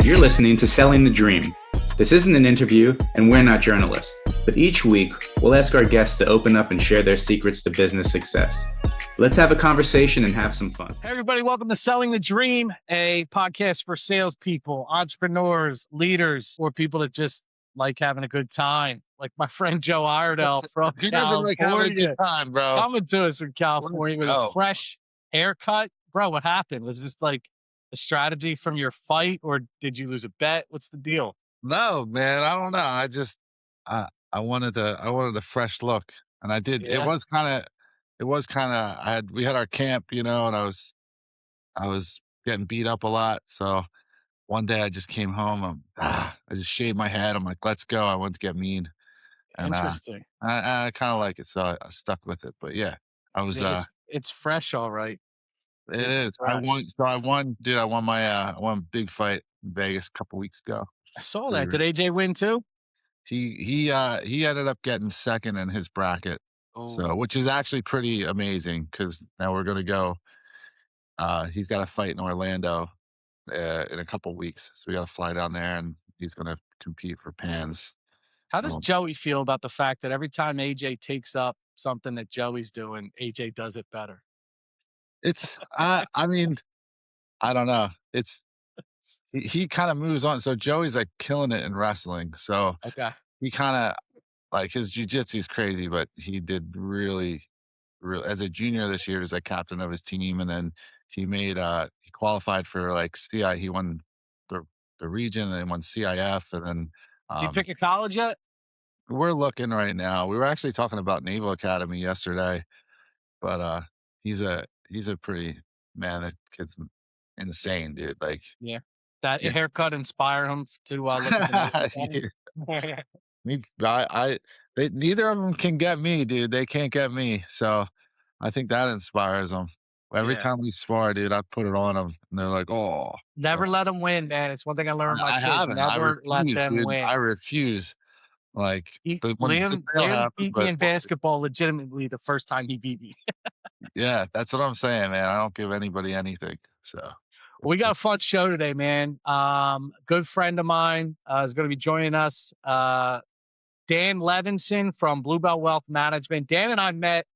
You're listening to Selling the Dream. This isn't an interview, and we're not journalists, but each week we'll ask our guests to open up and share their secrets to business success. Let's have a conversation and have some fun. Hey, everybody, welcome to Selling the Dream, a podcast for salespeople, entrepreneurs, leaders, or people that just like having a good time. Like my friend Joe Iredell from He doesn't like having a good time, bro. coming to us from California with a fresh haircut. Bro, what happened? Was this like a strategy from your fight, or did you lose a bet? What's the deal? No, man, I don't know. I wanted a fresh look, and I did. Yeah. We had our camp, and I was getting beat up a lot. So one day I just came home. I just shaved my head. I'm like, let's go. I wanted to get mean. And Interesting. I kind of like it, so I stuck with it. But yeah, I was. It's fresh, all right. It is. I won. So I won, dude. I won a big fight in Vegas a couple weeks ago. I saw that. Did AJ win too? He ended up getting second in his bracket. So, which is actually pretty amazing because now we're going to go. He's got a fight in Orlando in a couple weeks, so we got to fly down there, and he's going to compete for Pans. How does Joey feel about the fact that every time AJ takes up something that Joey's doing, AJ does it better? It's, I mean, I don't know. He kind of moves on. So Joey's like killing it in wrestling. So okay, he kind of like his jiu-jitsu is crazy, but he did really as a junior this year as a captain of his team, and then he qualified for like CI. He won the region and then won CIF, and then did you pick a college yet? We're looking right now. We were actually talking about Naval Academy yesterday, but he's a pretty man. That kid's insane, dude. Like that haircut inspire him to look at the neither of them can get me, dude. They can't get me. So I think that inspires them. Every time we spar, dude, I put it on them, and they're like, "Oh, never let them win, man." It's one thing I learned. My kids never let them win. I refuse. Like Liam beat me in basketball legitimately the first time he beat me. Yeah, that's what I'm saying, man. I don't give anybody anything. So we got a fun show today, man. Good friend of mine is going to be joining us. Dan Levinson from Bluebell Wealth Management. Dan and I met.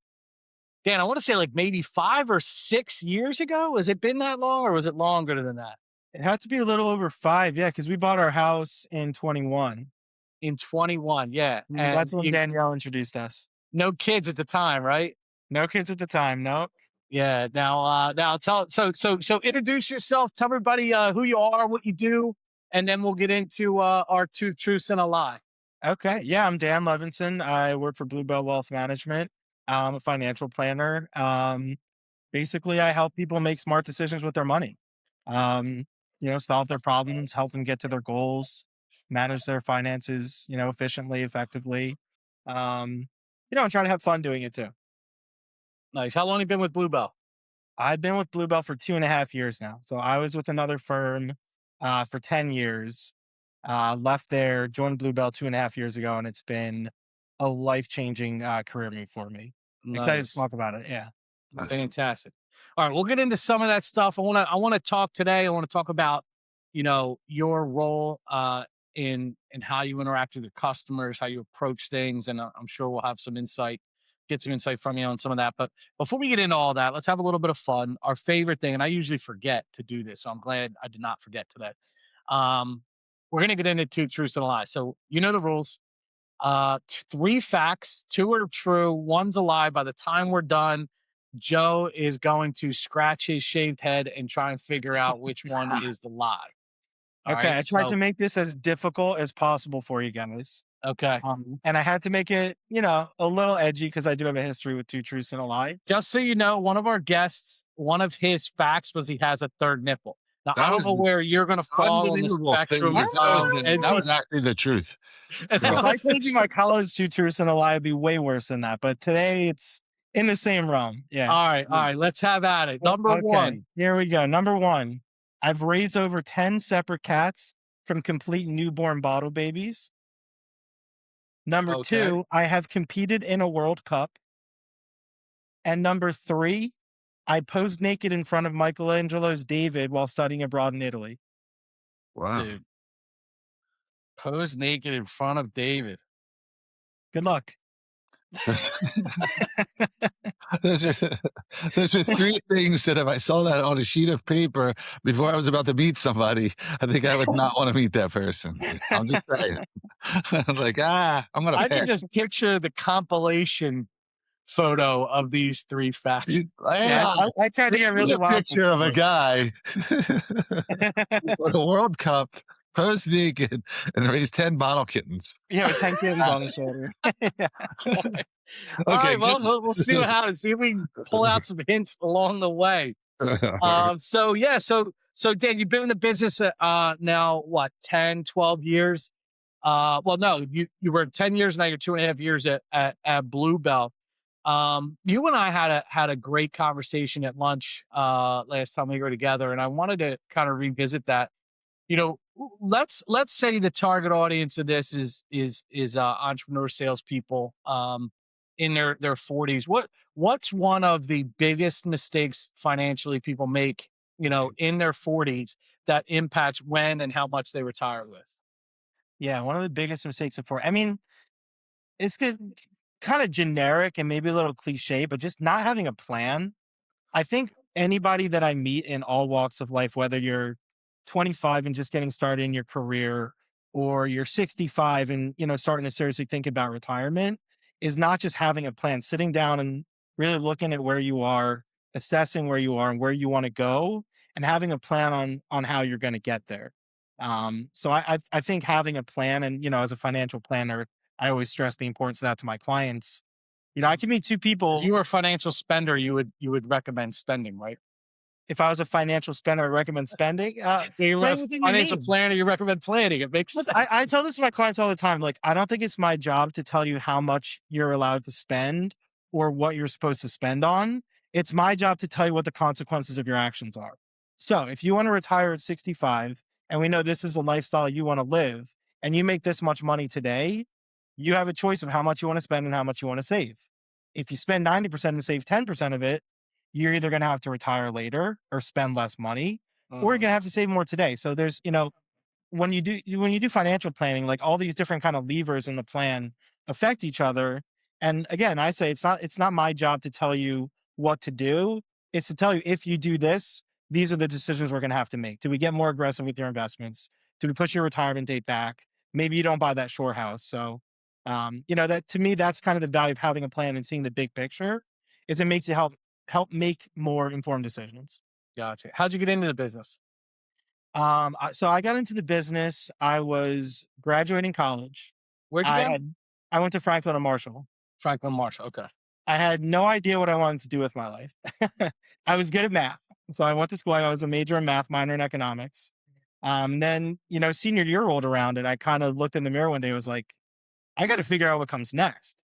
Dan, I want to say like maybe 5 or 6 years ago. Has it been that long, or was it longer than that? It had to be a little over 5, yeah, because we bought our house in 21. In 21, yeah. And that's when Danielle introduced us. No kids at the time, right? No kids at the time, no. Yeah. Now tell so introduce yourself. Tell everybody who you are, what you do, and then we'll get into our 2 truths and a lie. Okay. Yeah, I'm Dan Levinson. I work for Bluebell Wealth Management. I'm a financial planner. Basically, I help people make smart decisions with their money. Solve their problems, help them get to their goals, manage their finances, efficiently, effectively. And try to have fun doing it too. Nice. How long have you been with Bluebell? I've been with Bluebell for 2.5 years now. So I was with another firm for 10 years. Left there, joined Bluebell 2.5 years ago, and it's been a life-changing career move for me. Nice. Excited to talk about it. Yeah. Fantastic. All right, we'll get into some of that stuff. I want to talk today. I want to talk about, your role in how you interact with your customers, how you approach things, and I'm sure we'll have some insight, get some insight from you on some of that. But before we get into all that, let's have a little bit of fun. Our favorite thing, and I usually forget to do this, so I'm glad I did not forget today. We're going to get into 2 truths and a lie. So you know the rules. 3 facts, 2 are true, 1's a lie. By the time we're done, Joe is going to scratch his shaved head and try and figure out which one is the lie. Okay, right? I tried to make this as difficult as possible for you guys. Okay. And I had to make it, a little edgy because I do have a history with 2 truths and a lie. Just so you know, one of our guests, one of his facts was he has a 3rd nipple. Now, I don't know where you're going to fall on the spectrum. That was actually the truth. If I told you my college 2 truths and a lie, it'd be way worse than that. But today it's in the same realm. Yeah. All right. Let's have at it. Number 1. Here we go. Number 1. I've raised over 10 separate cats from complete newborn bottle babies. Number 2, I have competed in a World Cup. And number 3, I posed naked in front of Michelangelo's David while studying abroad in Italy. Wow. Dude, pose naked in front of David. Good luck. Those are those are three things that if I saw that on a sheet of paper before I was about to meet somebody, I think I would not want to meet that person. I'm just saying. I'm like, I'm gonna I can pass. just picture the compilation photo of these three facts. Yeah, I tried to This get is really a wild. picture of a guy at a World Cup, posed naked, and raised 10 bottle kittens. Yeah, with 10 kittens on his shoulder. Yeah. All Okay, right, well, we'll see what happens. See if we can pull out some hints along the way. So Dan, you've been in the business now what, 10, 12 years? Well, no, you were 10 years, now you're 2.5 years at Bluebell. You and I had a great conversation at lunch last time we were together, and I wanted to kind of revisit that. You know, let's say the target audience of this is entrepreneur salespeople in their 40s. What's one of the biggest mistakes financially people make, in their 40s that impacts when and how much they retire with? Yeah, one of the biggest mistakes I mean, it's kind of generic and maybe a little cliche, but just not having a plan. I think anybody that I meet in all walks of life, whether you're 25 and just getting started in your career, or you're 65 and starting to seriously think about retirement, is not just having a plan, sitting down and really looking at where you are, assessing where you are and where you want to go, and having a plan on how you're going to get there. So I think having a plan, and as a financial planner, I always stress the importance of that to my clients. I can meet two If people. you were a financial spender, you would recommend spending, right? If I was a financial spender, I recommend spending. You were a Plan within your financial means. planner, you recommend planning. It makes sense. Listen, I tell this to my clients all the time. Like, I don't think it's my job to tell you how much you're allowed to spend or what you're supposed to spend on. It's my job to tell you what the consequences of your actions are. So if you want to retire at 65, and we know this is a lifestyle you want to live, and you make this much money today, you have a choice of how much you want to spend and how much you want to save. If you spend 90% and save 10% of it, you're either going to have to retire later or spend less money, or you're going to have to save more today. So there's, when you do financial planning, like, all these different kind of levers in the plan affect each other. And again, I say it's not my job to tell you what to do. It's to tell you, if you do this, these are the decisions we're going to have to make. Do we get more aggressive with your investments? Do we push your retirement date back? Maybe you don't buy that shore house. So, that, to me, that's kind of the value of having a plan and seeing the big picture, is it makes you help make more informed decisions. Gotcha. How'd you get into the business? So I got into the business. I was graduating college. Where'd you go? I went to Franklin and Marshall. Franklin Marshall. Okay. I had no idea what I wanted to do with my life. I was good at math. So I went to school. I was a major in math, minor in economics. Then, senior year rolled around, and I kind of looked in the mirror one day and was like, I got to figure out what comes next.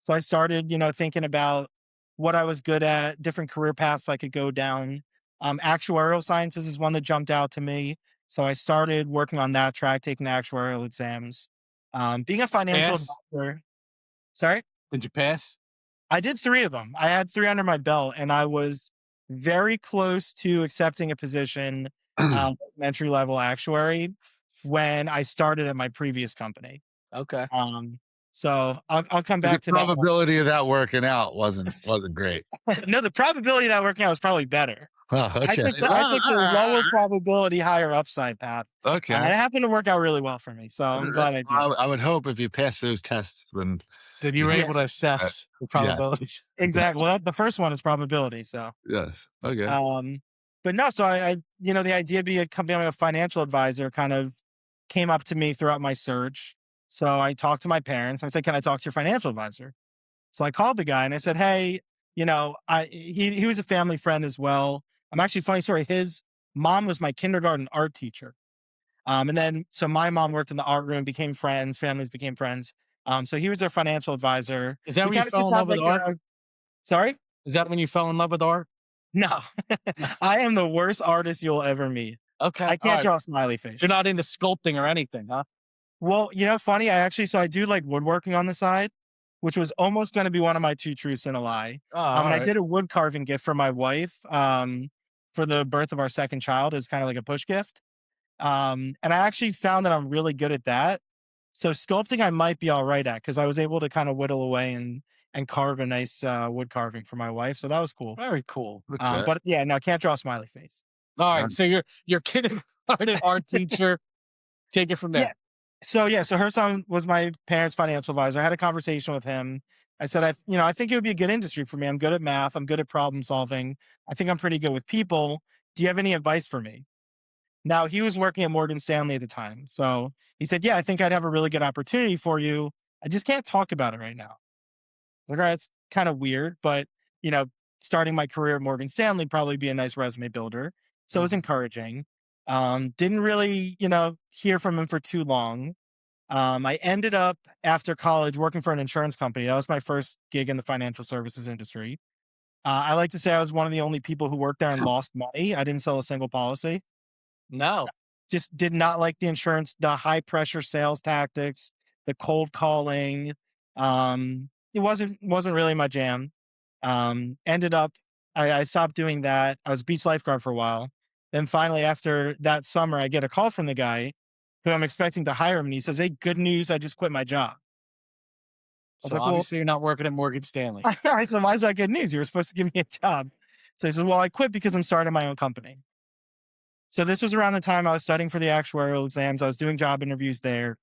So I started, thinking about what I was good at, different career paths I could go down. Actuarial sciences is one that jumped out to me. So I started working on that track, taking the actuarial exams. Being a financial advisor. Sorry? Did you pass? I did 3 of them. I had 3 under my belt, and I was very close to accepting a position, entry level actuary, when I started at my previous company. Okay. So I'll come back to the that. probability of that working out wasn't great. No, the probability of that working out was probably better. Oh, okay. I took the lower probability, higher upside path. Okay. It happened to work out really well for me. So I'm glad I did. I would hope if you pass those tests, then you were able to assess the probabilities. Yeah. Exactly. Well, the first one is probability. So yes. Okay. But no, so I the idea of becoming a financial advisor kind of came up to me throughout my search. So I talked to my parents. I said, "Can I talk to your financial advisor?" So I called the guy and I said, "Hey, he was a family friend as well. I'm actually, funny story. His mom was my kindergarten art teacher. And then, so my mom worked in the art room, became friends, families became friends. So he was their financial advisor." Is that when you fell in love with art? Sorry? Is that when you fell in love with art? No, I am the worst artist you'll ever meet. Okay. I can't draw a smiley face. You're not into sculpting or anything, huh? Well, funny. I do like woodworking on the side, which was almost going to be one of my 2 truths and a lie. And I did a wood carving gift for my wife for the birth of our second child, as kind of like a push gift. And I actually found that I'm really good at that. So sculpting, I might be all right at, because I was able to kind of whittle away and carve a nice wood carving for my wife. So that was cool. Very cool. Okay. But yeah, no, I can't draw a smiley face. All right. So your kindergarten art teacher, take it from there. Yeah. So her son was my parents' financial advisor. I had a conversation with him. I said, I think it would be a good industry for me. I'm good at math. I'm good at problem solving. I think I'm pretty good with people. Do you have any advice for me? Now, he was working at Morgan Stanley at the time. So he said, yeah, I think I'd have a really good opportunity for you. I just can't talk about it right now. I was like, all right, it's kind of weird, but you know, starting my career at Morgan Stanley probably be a nice resume builder. So it was encouraging. Didn't really, hear from him for too long. I ended up after college working for an insurance company. That was my first gig in the financial services industry. I like to say I was one of the only people who worked there and lost money. I didn't sell a single policy. No. Just did not like the insurance, the high pressure sales tactics, the cold calling. It wasn't really my jam. Ended up, I stopped doing that. I was a beach lifeguard for a while. Then finally, after that summer, I get a call from the guy who I'm expecting to hire him. And he says, hey, good news. I just quit my job. So obviously you're not working at Morgan Stanley. I said, why is that good news? You were supposed to give me a job. So he said, well, I quit because I'm starting my own company. So this was around the time I was studying for the actuarial exams. I was doing job interviews there.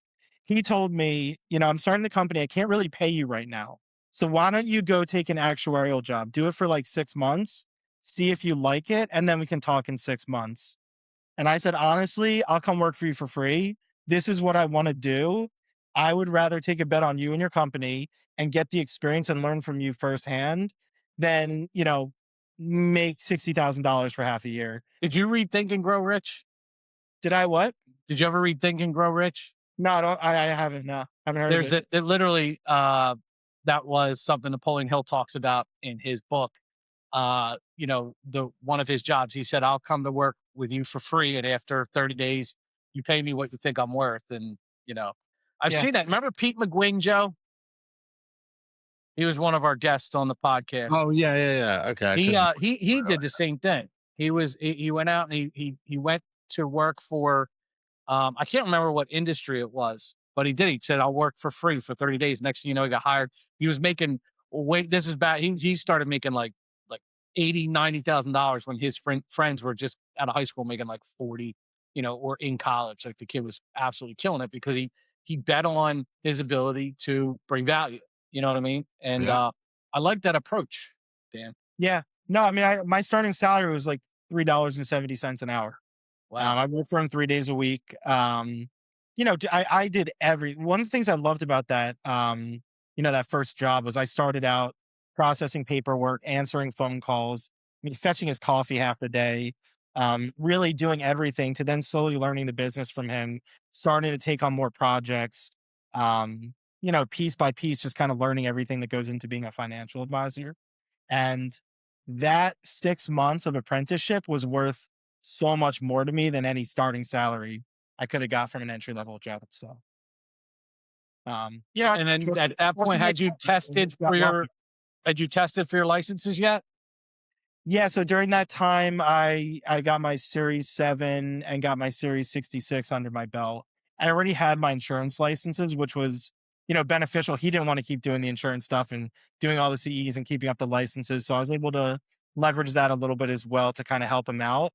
He told me, I'm starting the company. I can't really pay you right now. So why don't you go take an actuarial job? Do it for like 6 months, see if you like it, and then we can talk in 6 months. And I said, honestly, I'll come work for you for free. This is what I want to do. I would rather take a bet on you and your company and get the experience and learn from you firsthand than, make $60,000 for half a year. Did you read Think and Grow Rich? Did I what? Did you ever read Think and Grow Rich? No, I haven't. No, haven't heard of it. It literally, that was something Napoleon Hill talks about in his book. One of his jobs, he said, I'll come to work with you for free. And after 30 days, you pay me what you think I'm worth. And, I've seen that. Remember Pete McGuing, Joe? He was one of our guests on the podcast. Oh yeah. Okay. He did the same thing. He went out and he went to work for, I can't remember what industry it was, but he did. He said, I'll work for free for 30 days. Next thing you know, he got hired. He was making, this is bad. He started making like $80,000, $90,000 when his friends were just out of high school making like 40, or in college. Like the kid was absolutely killing it because he bet on his ability to bring value. You know what I mean? And I like that approach, Dan. Yeah. No, I mean, my starting salary was like $3.70 an hour. Wow. I worked for him 3 days a week. I did one of the things I loved about that, that first job was I started out processing paperwork, answering phone calls, fetching his coffee half the day, really doing everything to then slowly learning the business from him, starting to take on more projects, piece by piece, just kind of learning everything that goes into being a financial advisor. And that 6 months of apprenticeship was worth so much more to me than any starting salary I could have got from an entry level job. So, and then at that point, had you tested for your licenses yet? Yeah. So during that time, I got my Series 7 and got my Series 66 under my belt. I already had my insurance licenses, which was, beneficial. He didn't want to keep doing the insurance stuff and doing all the CEs and keeping up the licenses. So I was able to leverage that a little bit as well to kind of help him out.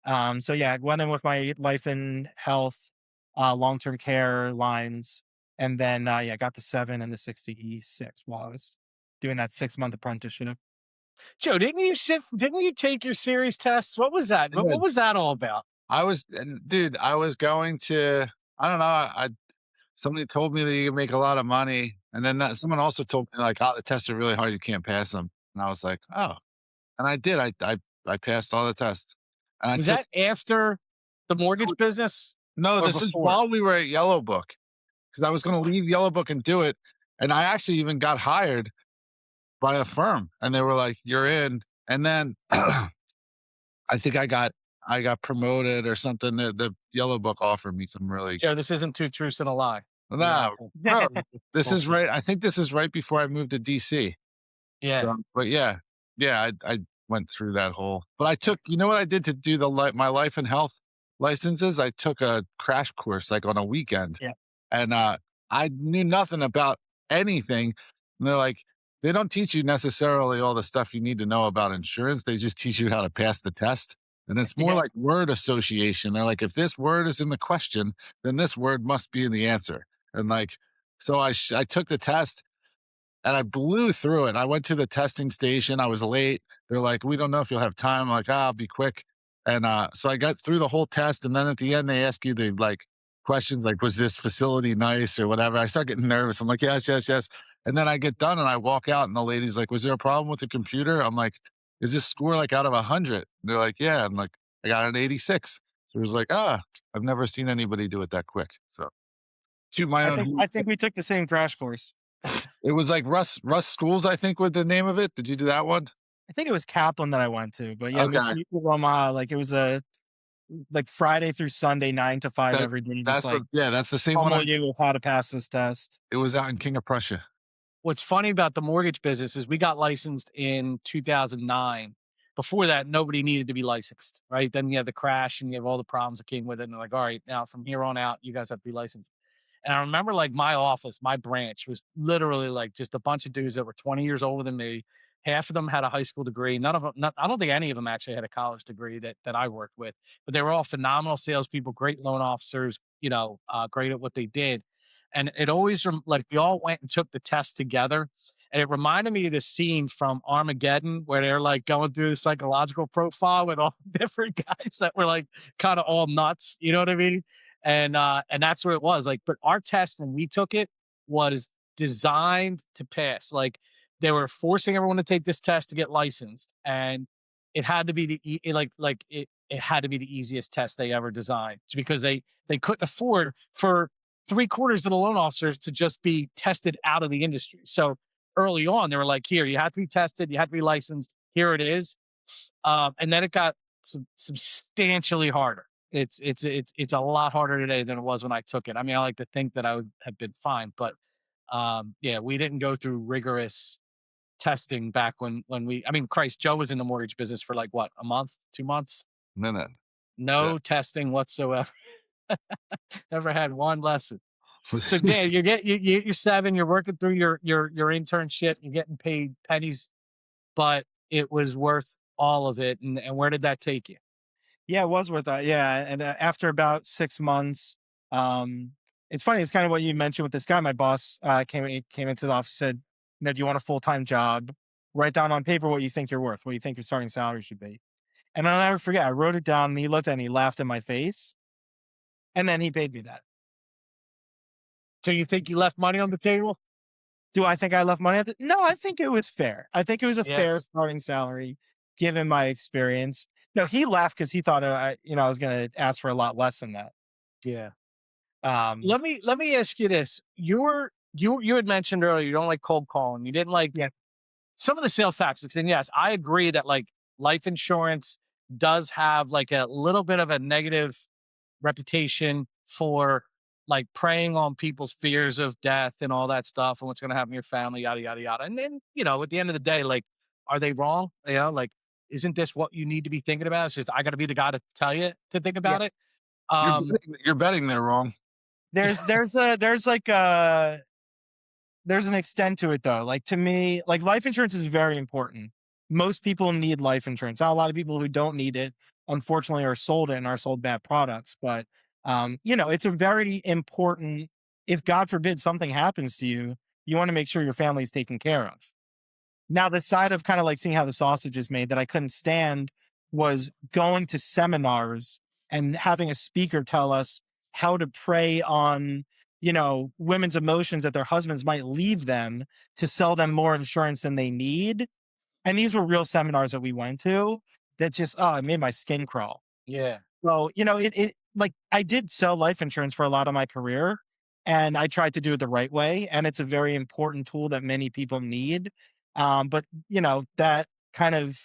I went in with my life and health, long-term care lines. And then, got the 7 and the 66 while I was doing that 6-month apprenticeship. Joe, didn't you take your series tests? What was that? What was that all about? I was going to, I don't know. Somebody told me that you can make a lot of money. And then someone also told me like, oh, the tests are really hard. You can't pass them. And I was like, oh, and I did. I passed all the tests. And was that after the mortgage business? No, this is while we were at Yellow Book, because I was going to leave Yellow Book and do it. And I actually even got hired by a firm, and they were like, "You're in." And then I think I got promoted or something. The Yellow Book offered me some really. Joe, this isn't two truths and a lie. No, this is right. I think this is right before I moved to DC. Yeah, so, but I went through that whole. But I took. You know what I did to do my life and health licenses, I took a crash course like on a weekend, Yeah. and I knew nothing about anything. And they're like, they don't teach you necessarily all the stuff you need to know about insurance. They just teach you how to pass the test. And it's more Yeah. like word association. They're like, if this word is in the question, then this word must be in the answer. And like, so I took the test and I blew through it. I went to the testing station. I was late. They're like, we don't know if you'll have time. I'm like, I'll be quick. And so I got through the whole test. And then at the end, they ask you the like questions like, was this facility nice or whatever? I start getting nervous. I'm like, yes, yes, yes. And then I get done and I walk out and the lady's like, was there a problem with the computer? I'm like, is this score like out of 100? They're like, yeah. I'm like, I got an 86. So it was like, I've never seen anybody do it that quick. So to my own, I think we took the same crash course. it was like Russ Schools, I think, was the name of it. Did you do that one? I think it was Kaplan that I went to, but yeah, Okay. Mutual Omaha, like it was like Friday through Sunday, 9 to 5 every day. Just like that's the same one. pummel you with how to pass this test. It was out in King of Prussia. What's funny about the mortgage business is we got licensed in 2009. Before that, nobody needed to be licensed, right? Then you have the crash and you have all the problems that came with it. And they're like, all right, now from here on out, you guys have to be licensed. And I remember like my office, my branch was literally like just a bunch of dudes that were 20 years older than me. Half of them had a high school degree. None of them, I don't think any of them actually had a college degree that I worked with, but they were all phenomenal salespeople, great loan officers, great at what they did. And it always like we all went and took the test together. And it reminded me of this scene from Armageddon where they're like going through the psychological profile with all different guys that were like kind of all nuts. You know what I mean? And that's what it was like. But our test when we took it was designed to pass. Like they were forcing everyone to take this test to get licensed, and it had to be it had to be the easiest test they ever designed because they couldn't afford for 3/4 of the loan officers to just be tested out of the industry. So early on, they were like, "Here, you have to be tested, you have to be licensed. Here it is," and then it got substantially harder. It's a lot harder today than it was when I took it. I mean, I like to think that I would have been fine, but yeah, we didn't go through rigorous testing back when we. I mean, Christ, Joe was in the mortgage business for like what, a month, 2 months? Minute. No Yeah. testing whatsoever. Never had one lesson. So Dan, you're 7, you're working through your internship, you're getting paid pennies, but it was worth all of it. And where did that take you? Yeah, it was worth that. Yeah, and after about 6 months, it's funny. It's kind of what you mentioned with this guy. My boss came into the office, said, do you want a full-time job? Write down on paper what you think you're worth, what you think your starting salary should be. And I'll never forget. I wrote it down, and he looked at it and he laughed in my face, and then he paid me that. So you think you left money on the table? Do I think I left money No, I think it was fair. I think it was a Yeah. fair starting salary given my experience. No, he laughed because he thought I was going to ask for a lot less than that. Yeah. Let Let me ask you this. You had mentioned earlier you don't like cold calling. You didn't like some of the sales tactics. And yes, I agree that like life insurance does have like a little bit of a negative reputation for like preying on people's fears of death and all that stuff and what's going to happen to your family, yada, yada, yada. And then, at the end of the day, like, are they wrong? Like, isn't this what you need to be thinking about? It's just, I got to be the guy to tell you to think about it. You're betting they're wrong. there's an extent to it though. Like to me, like life insurance is very important. Most people need life insurance. Not a lot of people who don't need it, unfortunately, are sold it and are sold bad products. But it's a very important. If God forbid something happens to you, you want to make sure your family is taken care of. Now, the side of kind of like seeing how the sausage is made that I couldn't stand was going to seminars and having a speaker tell us how to prey on, women's emotions that their husbands might leave them to sell them more insurance than they need. And these were real seminars that we went to that just, it made my skin crawl. Yeah. So, it like I did sell life insurance for a lot of my career and I tried to do it the right way. And it's a very important tool that many people need. But that kind of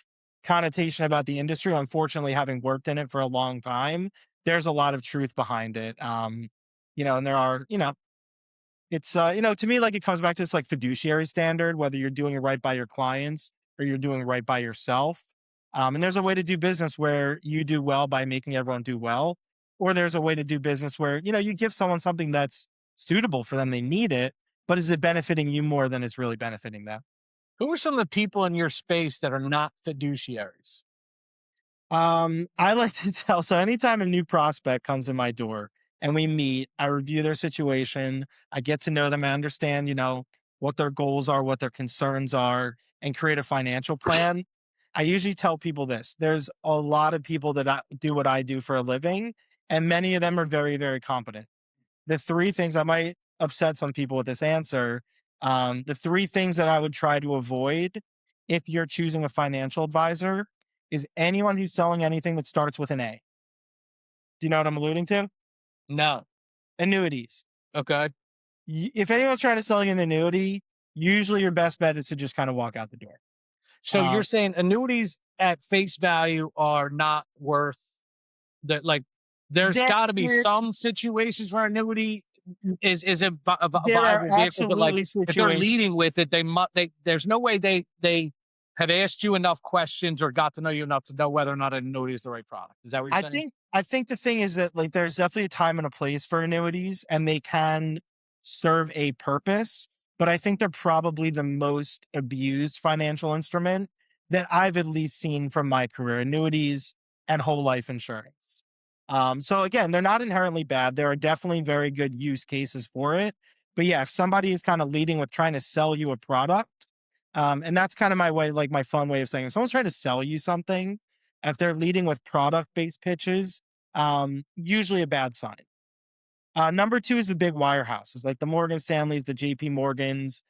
connotation about the industry, unfortunately, having worked in it for a long time, there's a lot of truth behind it. And there are, it's, to me, like it comes back to this like fiduciary standard, whether you're doing it right by your clients or you're doing it right by yourself. And there's a way to do business where you do well by making everyone do well. or there's a way to do business where, you give someone something that's suitable for them. They need it, but is it benefiting you more than it's really benefiting them? Who are some of the people in your space that are not fiduciaries? I like to tell, so anytime a new prospect comes in my door and we meet, I review their situation, I get to know them, I understand, what their goals are, what their concerns are, and create a financial plan. I usually tell people this. There's a lot of people that do what I do for a living, and many of them are very, very competent. The three things I might upset some people with this answer. The three things that I would try to avoid if you're choosing a financial advisor is anyone who's selling anything that starts with an A. Do you know what I'm alluding to? No. Annuities. Okay. If anyone's trying to sell you an annuity, usually your best bet is to just kind of walk out the door. So you're saying annuities at face value are not worth that? Like, there's got to be some situations where annuity is a There are viable vehicle, but like absolutely if they're situations. leading with it, there's no way they have asked you enough questions or got to know you enough to know whether or not an annuity is the right product. Is that what you're saying? I think the thing is that, like, there's definitely a time and a place for annuities, and they can serve a purpose, but I think they're probably the most abused financial instrument that I've at least seen from my career, annuities and whole life insurance. So again, they're not inherently bad. There are definitely very good use cases for it. But yeah, if somebody is kind of leading with trying to sell you a product, and that's kind of my way, like my fun way of saying, if someone's trying to sell you something, if they're leading with product-based pitches, usually a bad sign. Number two is the big wirehouses, like the Morgan Stanleys, the JP Morgans,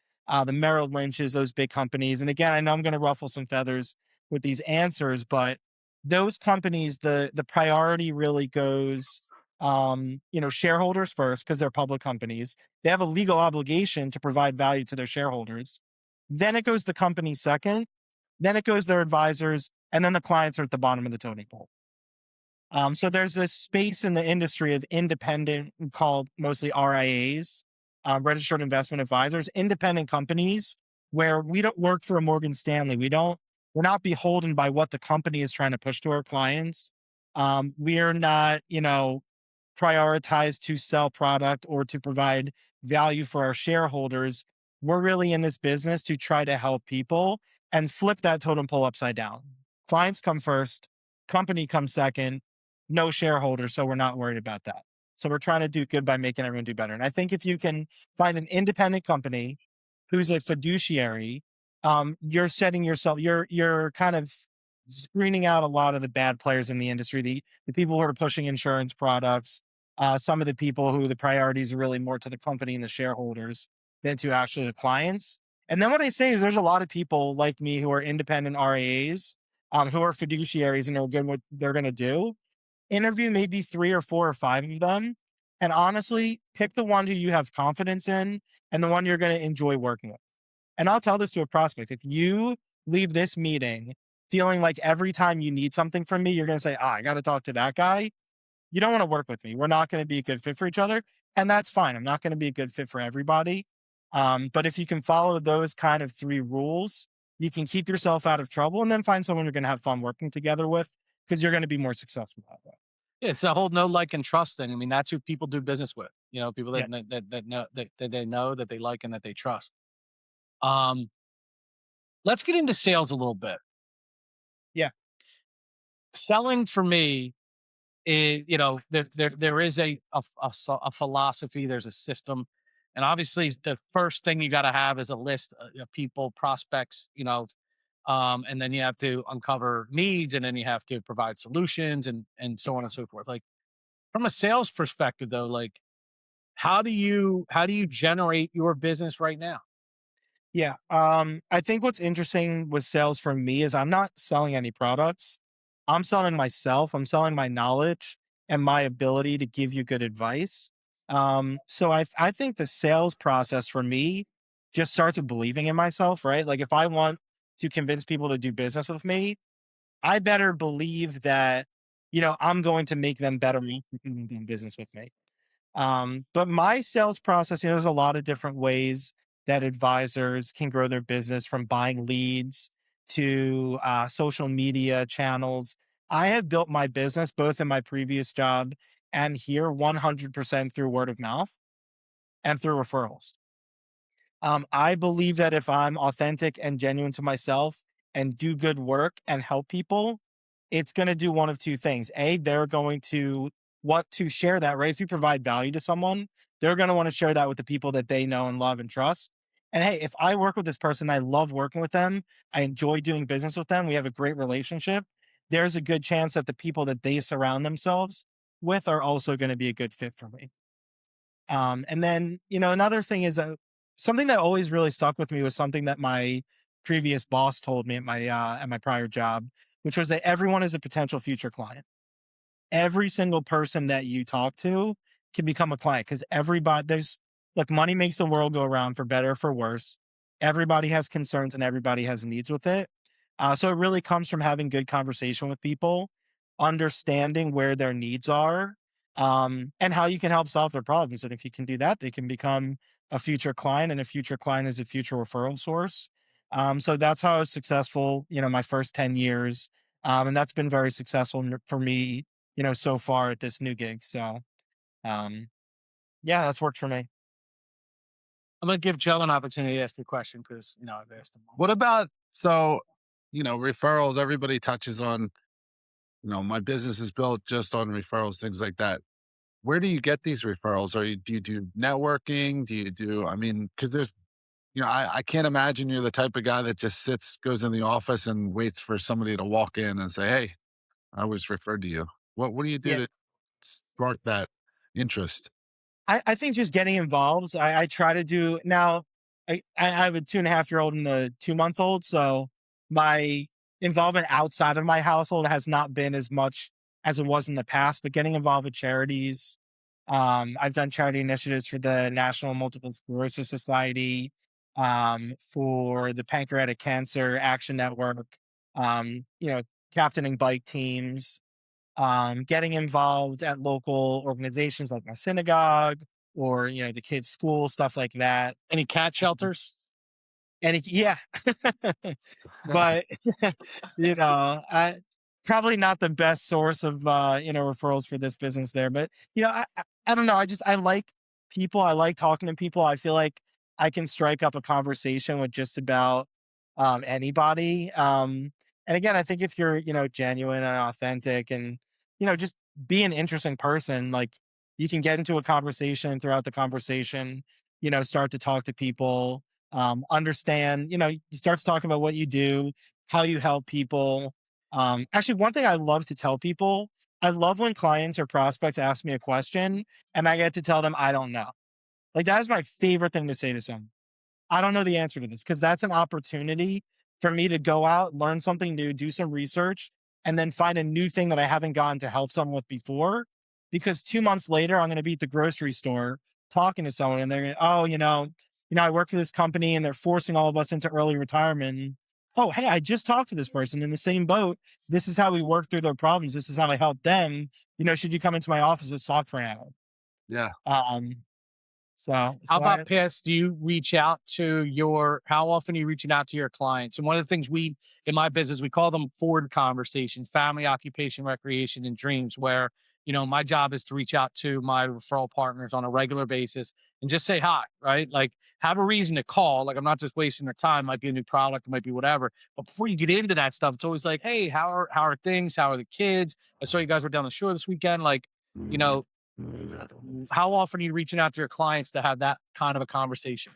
the Merrill Lynches, those big companies. And again, I know I'm going to ruffle some feathers with these answers, but those companies, the priority really goes, shareholders first because they're public companies. They have a legal obligation to provide value to their shareholders. Then it goes the company second. Then it goes their advisors, and then the clients are at the bottom of the totem pole. So there's this space in the industry of independent, called mostly RIAs, registered investment advisors, independent companies where we don't work for a Morgan Stanley. We're not beholden by what the company is trying to push to our clients. We are not, prioritized to sell product or to provide value for our shareholders. We're really in this business to try to help people and flip that totem pole upside down. Clients come first, company comes second, no shareholders, so we're not worried about that. So we're trying to do good by making everyone do better. And I think if you can find an independent company who's a fiduciary, you're setting yourself, you're kind of screening out a lot of the bad players in the industry, the people who are pushing insurance products, some of the people who the priorities are really more to the company and the shareholders than to actually the clients. And then what I say is there's a lot of people like me who are independent RAs, who are fiduciaries and know good what they're going to do. Interview maybe 3 or 4 or 5 of them. And honestly, pick the one who you have confidence in and the one you're going to enjoy working with. And I'll tell this to a prospect. If you leave this meeting feeling like every time you need something from me, you're going to say, I got to talk to that guy, you don't want to work with me. We're not going to be a good fit for each other. And that's fine. I'm not going to be a good fit for everybody. But if you can follow those kind of 3 rules, you can keep yourself out of trouble and then find someone you're going to have fun working together with, because you're going to be more successful that way. Yeah, it's the whole know, like, and trust thing. I mean, that's who people do business with. People that Yeah. that they know, that they like, and that they trust. Let's get into sales a little bit. Yeah. Selling for me is, there is a philosophy, there's a system, and obviously the first thing you got to have is a list of people, prospects, and then you have to uncover needs, and then you have to provide solutions, and so on and so forth. Like, from a sales perspective, though, like, how do you generate your business right now? Yeah. I think what's interesting with sales for me is I'm not selling any products. I'm selling myself. I'm selling my knowledge and my ability to give you good advice. So I think the sales process for me just starts with believing in myself, right? Like, if I want to convince people to do business with me, I better believe that, I'm going to make them better doing business with me. But my sales process, there's a lot of different ways that advisors can grow their business, from buying leads to social media channels. I have built my business both in my previous job and here 100% through word of mouth and through referrals. I believe that if I'm authentic and genuine to myself and do good work and help people, it's going to do one of two things. A, they're going to want to share that, right? If you provide value to someone, they're going to want to share that with the people that they know and love and trust. And hey, if I work with this person, I love working with them, I enjoy doing business with them, we have a great relationship, there's a good chance that the people that they surround themselves with are also going to be a good fit for me. And then, another thing is something that always really stuck with me was something that my previous boss told me at my prior job, which was that everyone is a potential future client. Every single person that you talk to can become a client because money makes the world go around for better or for worse. Everybody has concerns and everybody has needs with it. So it really comes from having good conversation with people, understanding where their needs are, and how you can help solve their problems. And if you can do that, they can become a future client, and a future client is a future referral source. So that's how I was successful, my first 10 years. And that's been very successful for me, so far at this new gig. So, um, yeah, that's worked for me. I'm going to give Joe an opportunity to ask you a question because, I've asked him. What about, referrals? Everybody touches on, my business is built just on referrals, things like that. Where do you get these referrals? Do you do networking? Because there's, I can't imagine you're the type of guy that just goes in the office and waits for somebody to walk in and say, "Hey, I was referred to you." What do you do Yeah. to spark that interest? I think just getting involved. I try to do now. I have a 2.5-year-old and a 2-month-old, so my involvement outside of my household has not been as much as it was in the past. But getting involved with charities, I've done charity initiatives for the National Multiple Sclerosis Society, for the Pancreatic Cancer Action Network, captaining bike teams, getting involved at local organizations like my synagogue or the kids' school, stuff like that. Any cat shelters? Yeah, but I probably not the best source of referrals for this business there. But I don't know. I like people. I like talking to people. I feel like I can strike up a conversation with just about anybody. And again, I think if you're genuine and authentic and just be an interesting person, like you can get into a conversation. Throughout the conversation, start to talk to people, understand, you start to talk about what you do, how you help people. Actually, one thing I love to tell people, I love when clients or prospects ask me a question and I get to tell them I don't know. Like that is my favorite thing to say to someone. I don't know the answer to this because that's an opportunity for me to go out, learn something new, do some research, and then find a new thing that I haven't gotten to help someone with before. Because 2 months later, I'm going to be at the grocery store talking to someone, and they're going, "Oh, I work for this company, and they're forcing all of us into early retirement." Oh, hey, I just talked to this person in the same boat. This is how we work through their problems. This is how I help them. Should you come into my office? Let's talk for an hour. Yeah. Um, so, How so about I, past? How often are you reaching out to your clients? And one of the things in my business, we call them forward conversations, family, occupation, recreation, and dreams, where, my job is to reach out to my referral partners on a regular basis and just say hi, right? Like have a reason to call. Like I'm not just wasting their time. Might be a new product, it might be whatever. But before you get into that stuff, it's always like, hey, how are things? How are the kids? I saw you guys were down the shore this weekend. Like, you know, how often are you reaching out to your clients to have that kind of a conversation?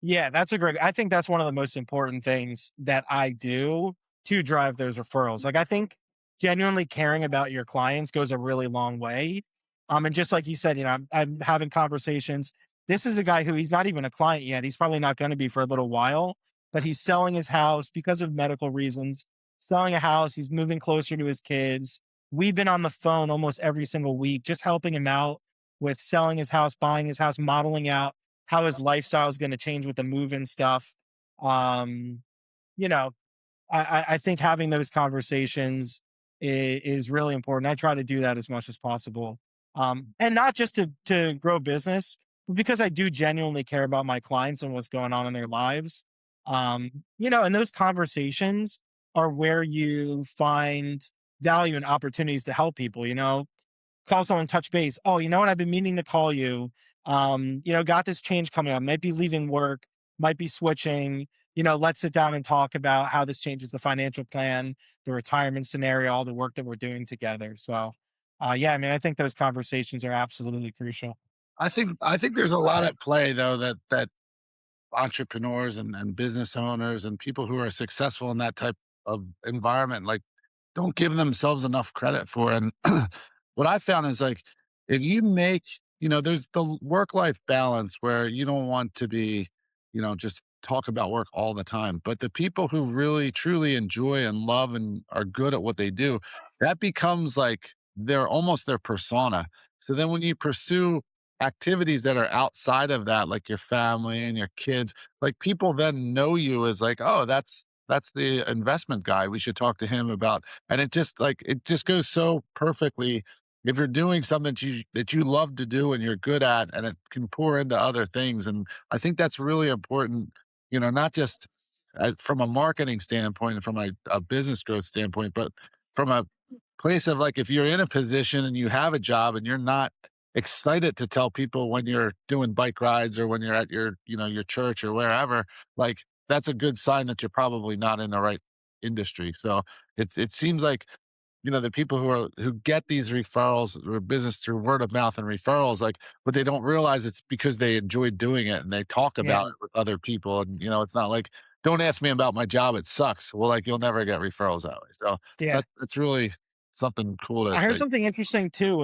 Yeah, I think that's one of the most important things that I do to drive those referrals. Like I think genuinely caring about your clients goes a really long way. And just like you said, I'm having conversations. This is a guy who he's not even a client yet. He's probably not going to be for a little while, but he's selling his house because of medical reasons, selling a house. He's moving closer to his kids. We've been on the phone almost every single week, just helping him out with selling his house, buying his house, modeling out how his lifestyle is going to change with the move and stuff. Um, you know, I think having those conversations is really important. I try to do that as much as possible. And not just to grow business, but because I do genuinely care about my clients and what's going on in their lives. And those conversations are where you find value and opportunities to help people, call someone, touch base. Oh, you know what? I've been meaning to call you. Got this change coming up. Might be leaving work, might be switching. Let's sit down and talk about how this changes the financial plan, the retirement scenario, all the work that we're doing together. So, yeah, I mean, I think those conversations are absolutely crucial. I think there's a lot at play though that entrepreneurs and business owners and people who are successful in that type of environment like don't give themselves enough credit for. And what I found is like if you make, there's the work life balance where you don't want to be, just talk about work all the time. But the people who really truly enjoy and love and are good at what they do, that becomes like they're almost their persona. So then when you pursue activities that are outside of that, like your family and your kids, like people then know you as like, oh, that's the investment guy. We should talk to him about. And it just goes so perfectly. If you're doing something that you love to do and you're good at, and it can pour into other things. And I think that's really important, not just from a marketing standpoint and from a business growth standpoint, but from a place of like, if you're in a position and you have a job and you're not excited to tell people when you're doing bike rides or when you're at your church or wherever, like that's a good sign that you're probably not in the right industry. So it seems like, the people who get these referrals or business through word of mouth and referrals, like, but they don't realize it's because they enjoy doing it and they talk Yeah. about it with other people. And, it's not like, don't ask me about my job. It sucks. Well, like you'll never get referrals that way. So Yeah. that's really something cool I heard that something interesting too.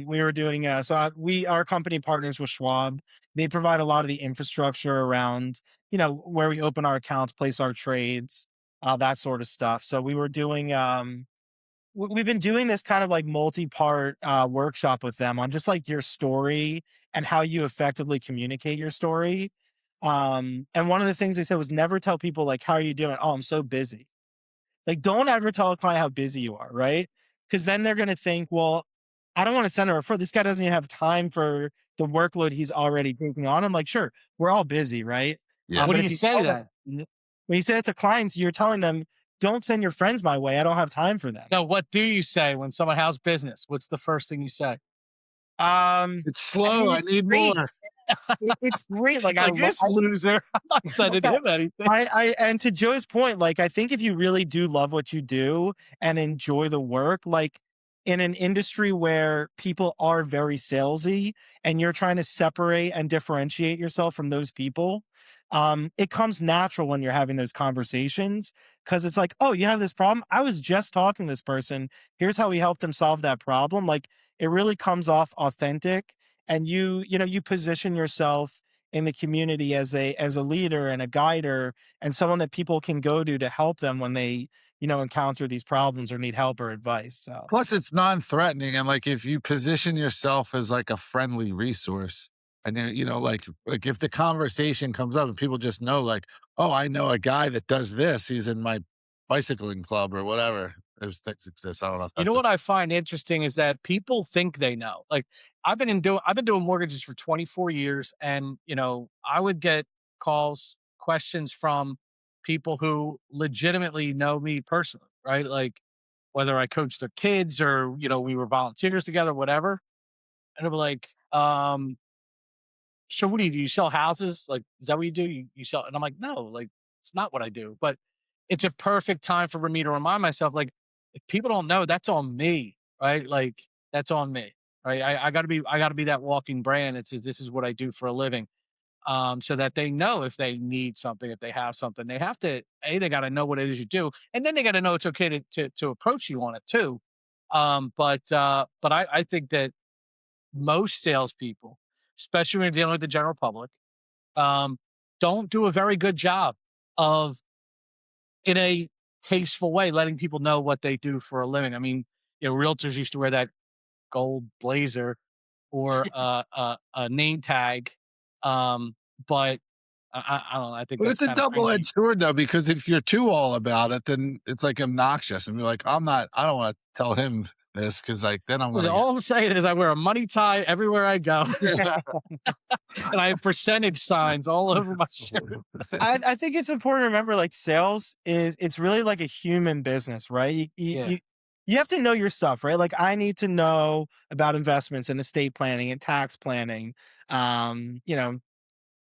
We were doing our company partners with Schwab. They provide a lot of the infrastructure around, where we open our accounts, place our trades, that sort of stuff. So we were doing we've been doing this kind of like multi-part workshop with them on just like your story and how you effectively communicate your story. And one of the things they said was never tell people like, how are you doing? Oh, I'm so busy. Like, don't ever tell a client how busy you are, right? Because then they're going to think, well, I don't want to send a referral. This guy doesn't even have time for the workload he's already taking on. I'm like, sure, we're all busy, right? yeah. What But do if you you say tell then? them, when you say it to clients, you're telling them, don't send your friends my way. I don't have time for them. No, what do you say when someone has business? What's the first thing you say? It's I slow. mean, I it's need great. more. It's great. Like Like this loser. I'm not sending him anything. and to Joe's point, like I think if you really do love what you do and enjoy the work, like in an industry where people are very salesy and you're trying to separate and differentiate yourself from those people, it comes natural when you're having those conversations because it's like, oh, you have this problem. I was just talking to this person. Here's how we helped them solve that problem. Like it really comes off authentic, and you position yourself in the community as a leader and a guider and someone that people can go to help them when they encounter these problems or need help or advice. So Plus, it's non-threatening, and like if you position yourself as like a friendly resource, and then like if the conversation comes up and people just know, like, oh, I know a guy that does this. He's in my bicycling club or whatever. There's things exist. I don't know if You know that's what I find interesting is that people think they know. Like I've been doing mortgages for 24 years, and I would get calls, questions from people who legitimately know me personally, right? Like whether I coach their kids or we were volunteers together, whatever. And they'll be like, so what do? You sell houses? Like, is that what you do? You sell? And I'm like, no, like it's not what I do. But it's a perfect time for me to remind myself, like, if people don't know, that's on me, right? Like that's on me, right? I gotta be that walking brand that says this is what I do for a living. So that they know if they need something, if they have something, they have to, they got to know what it is you do. And then they got to know it's okay to approach you on it too. But I think that most salespeople, especially when you're dealing with the general public, um, don't do a very good job of, in a tasteful way, letting people know what they do for a living. I mean, realtors used to wear that gold blazer or a name tag, but I don't know. I think But that's it's a kind of double-edged cringy. sword though, because if you're too all about it, then it's like obnoxious, and you're like, I don't want to tell him this because like then I'm Listen, gonna all I'm saying is I wear a money tie everywhere I go, get. and I have percentage signs all over my shirt. I think it's important to remember like sales it's really like a human business, right? Yeah. you have to know your stuff, right? Like I need to know about investments and estate planning and tax planning. You know,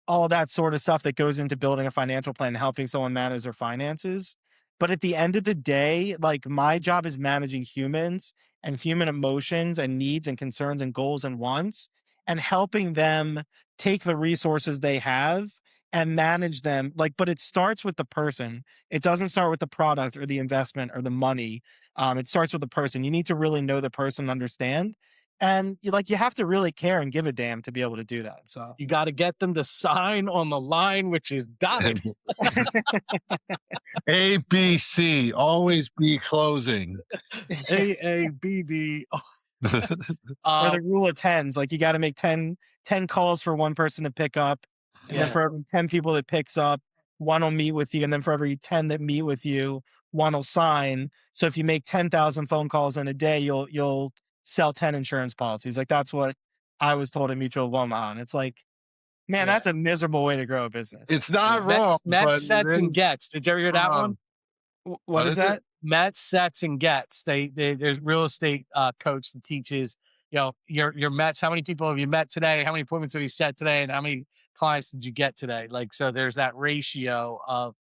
all that sort of stuff that goes into building a financial plan and helping someone manage their finances. But at the end of the day, like my job is managing humans and human emotions and needs and concerns and goals and wants and helping them take the resources they have and manage them. Like, but it starts with the person. It doesn't start with the product or the investment or the money. It starts with the person. You need to really know the person, understand. And you have to really care and give a damn to be able to do that. So You got to get them to sign on the line, which is dotted. A, B, C, always be closing. AABB. or the rule of tens, like you got to make 10 calls for one person to pick up. And then Yeah. for every 10 people that picks up, one will meet with you. And then for every 10 that meet with you, one will sign. So if you make 10,000 phone calls in a day, you'll sell 10 insurance policies. Like that's what I was told at Mutual of Omaha. And it's like, man, Yeah. that's a miserable way to grow a business. It's not wrong, Met but sets it and is gets. Did you ever hear that one? What is it? that? Met sets and gets. There's real estate coach that teaches, your Mets. How many people have you met today? How many appointments have you set today? And how many clients did you get today? Like, so there's that ratio of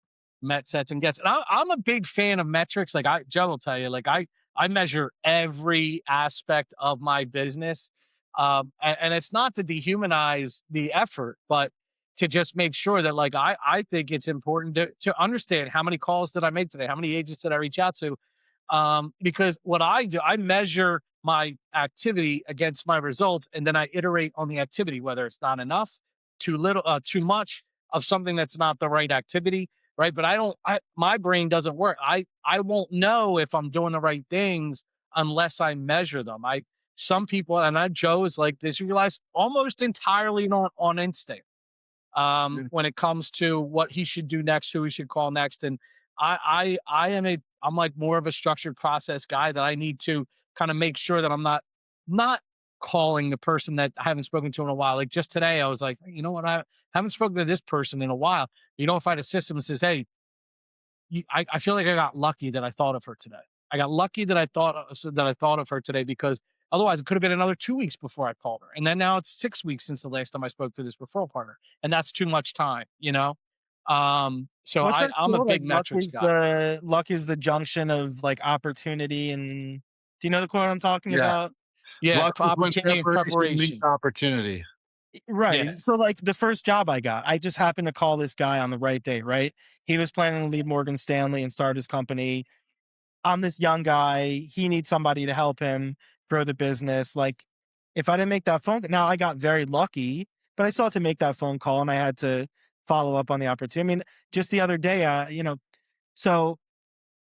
Met sets and gets. And I'm a big fan of metrics. Like Joe will tell you, like I measure every aspect of my business. And it's not to dehumanize the effort, but to just make sure that like I think it's important to understand how many calls did I make today? How many agents did I reach out to? Because what I do, I measure my activity against my results, and then I iterate on the activity, whether it's not enough, too little, too much of something that's not the right activity, right? But my brain doesn't work. I won't know if I'm doing the right things unless I measure them. Some people, and Joe is like this, you realize almost entirely on instinct when it comes to what he should do next, who he should call next. And I'm like more of a structured process guy that I need to kind of make sure that I'm not calling the person that I haven't spoken to in a while. Like just today, I was like, you know what, I haven't spoken to this person in a while. If I had a system that says, hey, I feel like I got lucky that I thought of her today. I got lucky that I thought of her today because otherwise it could have been another 2 weeks before I called her. And then now it's 6 weeks since the last time I spoke to this referral partner. And that's too much time. So What's that I'm a cool? Like big metrics guy. luck is the junction of like opportunity and do you know the quote I'm talking Yeah. about? Yeah. Luck is when Opportunity and preparation meets preparation. opportunity. Right. Yeah. So like the first job I got, I just happened to call this guy on the right day, right? He was planning to leave Morgan Stanley and start his company. I'm this young guy. He needs somebody to help him grow the business. Like if I didn't make that phone, now I got very lucky, but I still had to make that phone call and I had to follow up on the opportunity. I mean, just the other day, so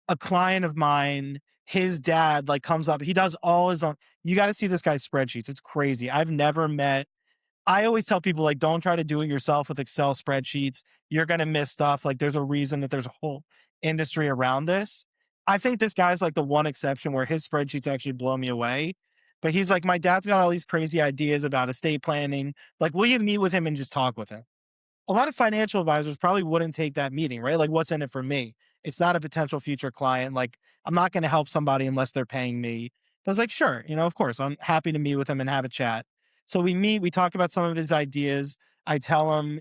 a client of mine, his dad like comes up, he does all his own. You got to see this guy's spreadsheets. It's crazy. I've never met I always tell people like don't try to do it yourself with Excel spreadsheets. You're going to miss stuff. Like there's a reason that there's a whole industry around this. I think this guy's like the one exception where his spreadsheets actually blow me away. But he's like, my dad's got all these crazy ideas about estate planning. Like, will you meet with him and just talk with him? A lot of financial advisors probably wouldn't take that meeting, right? Like, what's in it for me? It's not a potential future client. Like, I'm not going to help somebody unless they're paying me. But I was like, sure, of course, I'm happy to meet with him and have a chat. So we meet, we talk about some of his ideas. I tell him,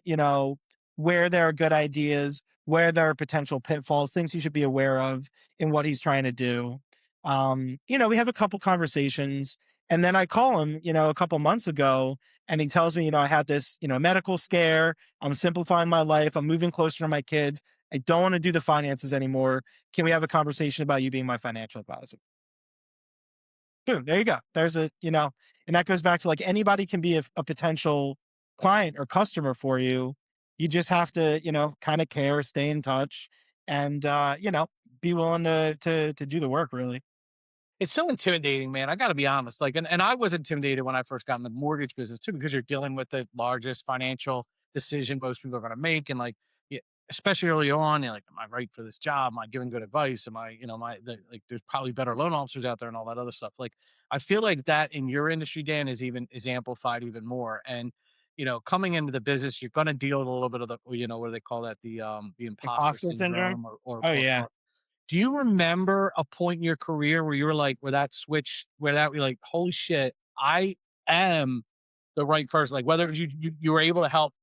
where there are good ideas, where there are potential pitfalls, things he should be aware of in what he's trying to do. We have a couple conversations. And then I call him, a couple months ago, and he tells me, I had this, medical scare. I'm simplifying my life. I'm moving closer to my kids. I don't want to do the finances anymore. Can we have a conversation about you being my financial advisor? Boom, there you go. There's and that goes back to like anybody can be a potential client or customer for you. You just have to, kind of care, stay in touch, and be willing to do the work really. It's so intimidating, man. I got to be honest. Like, and I was intimidated when I first got in the mortgage business too, because you're dealing with the largest financial decision most people are going to make. And like, yeah, especially early on, you're like, am I right for this job? Am I giving good advice? Am I, like, there's probably better loan officers out there and all that other stuff. Like, I feel like that in your industry, Dan, is amplified even more. And, coming into the business, you're going to deal with a little bit of the, what do they call that? The imposter Imposter syndrome. syndrome or, or, Oh or, yeah. or Do you remember a point in your career where you were like, where that switch, where that you're like, holy shit, I am the right person? Like whether you were able to help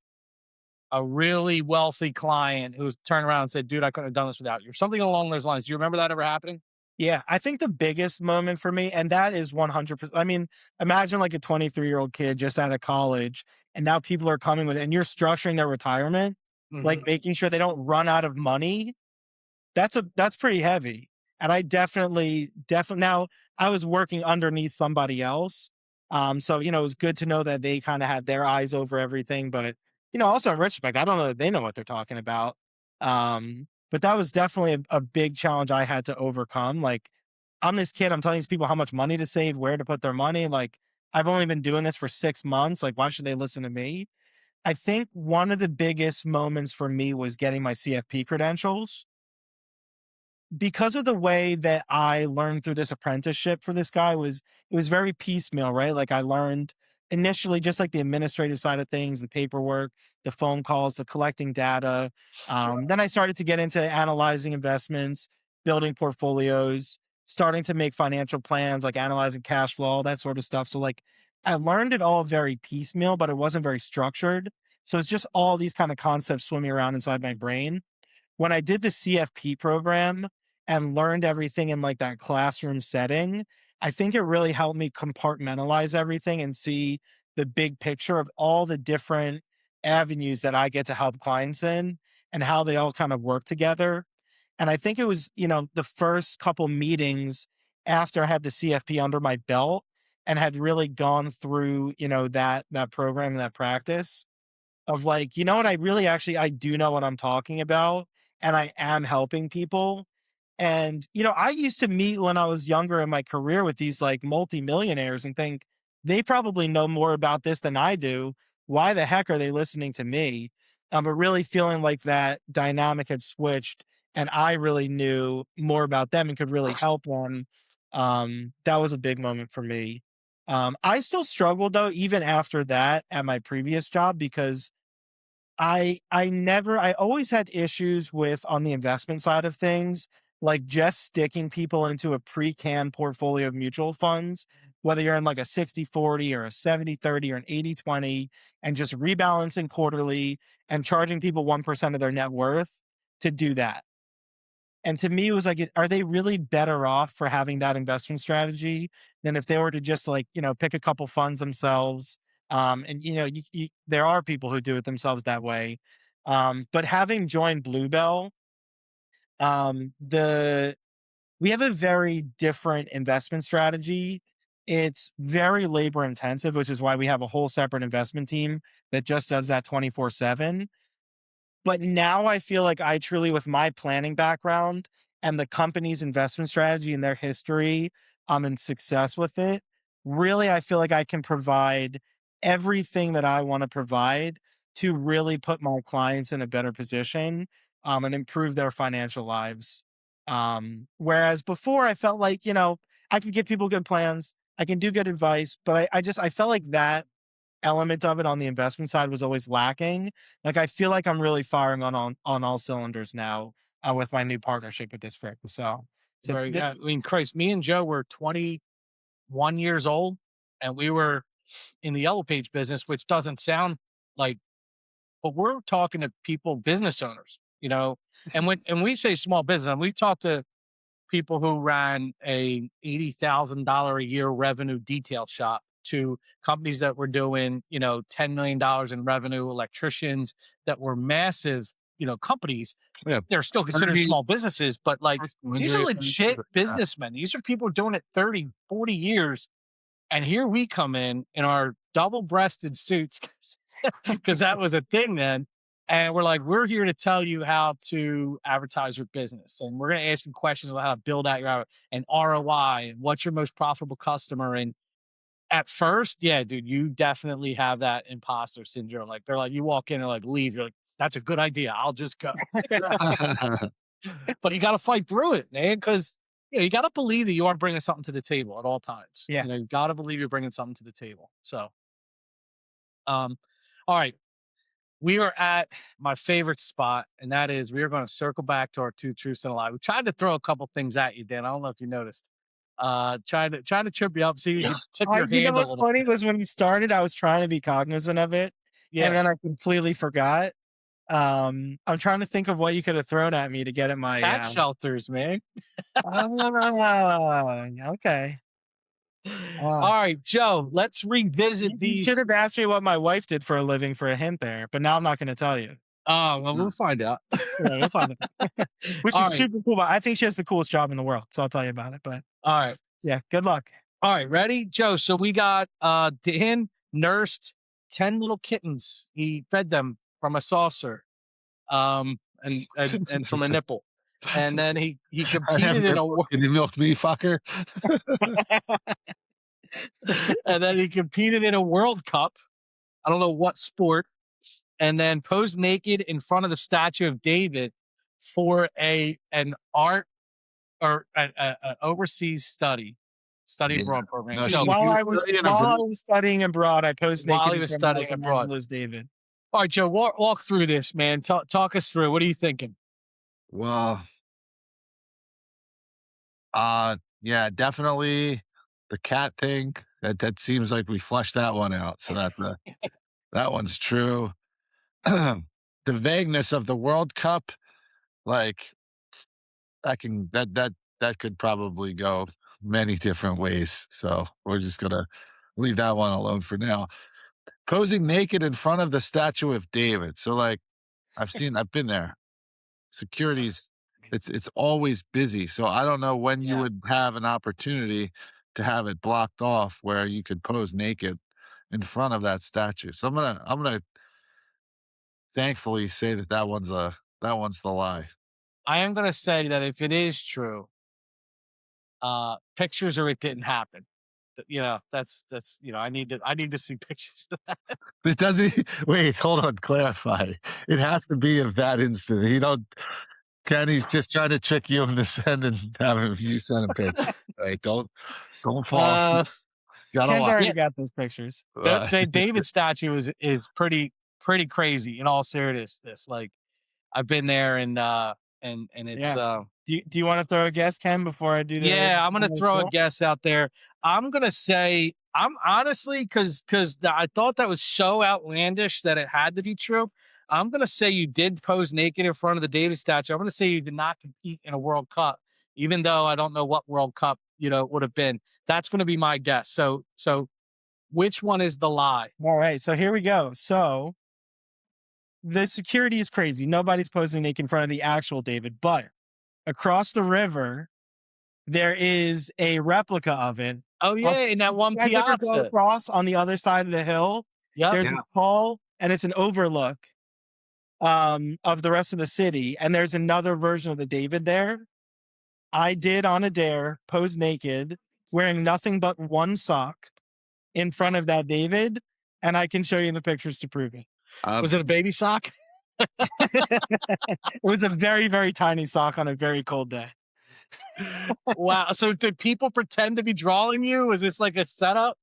a really wealthy client who's turned around and said, dude, I couldn't have done this without you, or something along those lines. Do you remember that ever happening? Yeah, I think the biggest moment for me, and that is 100%. I mean, imagine like a 23-year-old kid just out of college, and now people are coming with it, and you're structuring their retirement, like Mhm. making sure they don't run out of money. That's pretty heavy. And I definitely now I was working underneath somebody else. So, it was good to know that they kind of had their eyes over everything. But, also in retrospect, I don't know that they know what they're talking about. But that was definitely a big challenge I had to overcome. Like, I'm this kid, I'm telling these people how much money to save, where to put their money. Like, I've only been doing this for 6 months. Like, why should they listen to me? I think one of the biggest moments for me was getting my CFP credentials because of the way that I learned through this apprenticeship for this guy. It was very piecemeal, right? Like I learned initially just like the administrative side of things, the paperwork, the phone calls, the collecting data. Then I started to get into analyzing investments, building portfolios, starting to make financial plans, like analyzing cash flow, all that sort of stuff. So like I learned it all very piecemeal, but it wasn't very structured. So it's just all these kind of concepts swimming around inside my brain. When I did the CFP program and learned everything in like that classroom setting, I think it really helped me compartmentalize everything and see the big picture of all the different avenues that I get to help clients in and how they all kind of work together. And I think it was, the first couple meetings after I had the CFP under my belt and had really gone through, that program, that practice of like, you know what, I do know what I'm talking about and I am helping people. And, I used to meet when I was younger in my career with these like multimillionaires and think they probably know more about this than I do. Why the heck are they listening to me? But really feeling like that dynamic had switched and I really knew more about them and could really help them. That was a big moment for me. I still struggled though, even after that at my previous job, because I always had issues with on the investment side of things, like just sticking people into a pre-canned portfolio of mutual funds, whether you're in like a 60/40 or a 70/30 or an 80/20, and just rebalancing quarterly and charging people 1% of their net worth to do that. And to me, it was like, are they really better off for having that investment strategy than if they were to just like, pick a couple funds themselves? And there are people who do it themselves that way. But having joined Bluebell, the we have a very different investment strategy. It's very labor intensive, which is why we have a whole separate investment team that just does that 24/7. But now I feel like I truly, with my planning background and the company's investment strategy and their history, and success with it, really, I feel like I can provide everything that I want to provide to really put my clients in a better position, and improve their financial lives. Whereas before I felt like, I could give people good plans, I can do good advice, but I felt like that element of it on the investment side was always lacking. Like I feel like I'm really firing on all cylinders now, with my new partnership with this firm. So Very, yeah. I mean, Christ, me and Joe were 21 years old and we were in the yellow page business, which doesn't sound like, but we're talking to people, business owners, and and we say small business, and we talk to people who ran a $80,000 a year revenue detail shop to companies that were doing, $10 million in revenue, electricians that were massive, companies. Yeah. They're still considered small businesses, but like these are legit Yeah. businessmen. These are people doing it 30, 40 years. And here we come in our double breasted suits because that was a thing then. And we're like, we're here to tell you how to advertise your business. And we're going to ask you questions about how to build out and ROI and what's your most profitable customer. And at first, yeah, dude, you definitely have that imposter syndrome. Like they're like, you walk in and like leave. You're like, that's a good idea. I'll just go. But you got to fight through it, man, because you got to believe that you are bringing something to the table at all times. yeah. You got to believe you're bringing something to the table. So, all right. we are at my favorite spot, and that is we are going to circle back to our two truths and a lie. We tried to throw a couple things at you, Dan. I don't know if you noticed. Trying to trip you up, so you could tip your You know hand a what's little funny bit. was when we started, I was trying to be cognizant of it, Yeah, and then I completely forgot. I'm trying to think of what you could have thrown at me to get at my. tax shelters, man. Okay. All right, Joe. Let's revisit You should these. have asked me what my wife did for a living for a hint there, but now I'm not going to tell you. Oh, well, we'll find out. Yeah, you'll find it. Which All is right. super cool. But I think she has the coolest job in the world, so I'll tell you about it. But All right. yeah, good luck. All right, ready, Joe? So we got Dan nursed 10 little kittens. He fed them from a saucer, and from a nipple, and then he I have competed in a nipple. Can you milk me, fucker? and then he competed in a World Cup. I don't know what sport, and then posed naked in front of the statue of David for an art or an overseas study Yeah. abroad program. No, So she- While was I was studying while I abroad? was studying abroad, I posed naked While he in was front of studying abroad. Michelangelo's David. all right, Joe, walk through this, man. Talk us through. What are you thinking? Well, yeah, definitely the cat thing. That seems like we flushed that one out. So that one's true. The vagueness of the World Cup, like that could probably go many different ways. So we're just gonna leave that one alone for now. Posing naked in front of the statue of David. So like I've been there. Security's it's always busy. So I don't know when you Yeah. would have an opportunity to have it blocked off where you could pose naked in front of that statue. So I'm gonna thankfully say that one's the lie. I am going to say that if it is true, pictures or it didn't happen. That's I need to see pictures of that. It doesn't wait, hold on, clarify. It has to be of that instant. Kenny's just trying to trick you into sending you send him pic. Right, don't fall asleep. Gotta Ken's watch. already got those pictures. The David statue is pretty crazy. In all seriousness, like I've been there and it's Yeah. Do you want to throw a guess, Ken, before I do that? yeah. I'm gonna throw a guess out there. I'm gonna say I'm honestly because I thought that was so outlandish that it had to be true. I'm gonna say you did pose naked in front of the David statue. I'm gonna say you did not compete in a World Cup, even though I don't know what World Cup it would have been. That's gonna be my guess. So which one is the lie? All right, so here we go. So the security is crazy. Nobody's posing naked in front of the actual David, but across the river, there is a replica of it. Oh yeah, in that one You guys ever go piazza. across on the other side of the hill? Yep. There's a hall, and it's an overlook of the rest of the city. And there's another version of the David there. I did on a dare pose naked, wearing nothing but one sock in front of that David, and I can show you the pictures to prove it. Was it a baby sock? It was a very, very tiny sock on a very cold day. Wow. So did people pretend to be drawing you? Was this like a setup?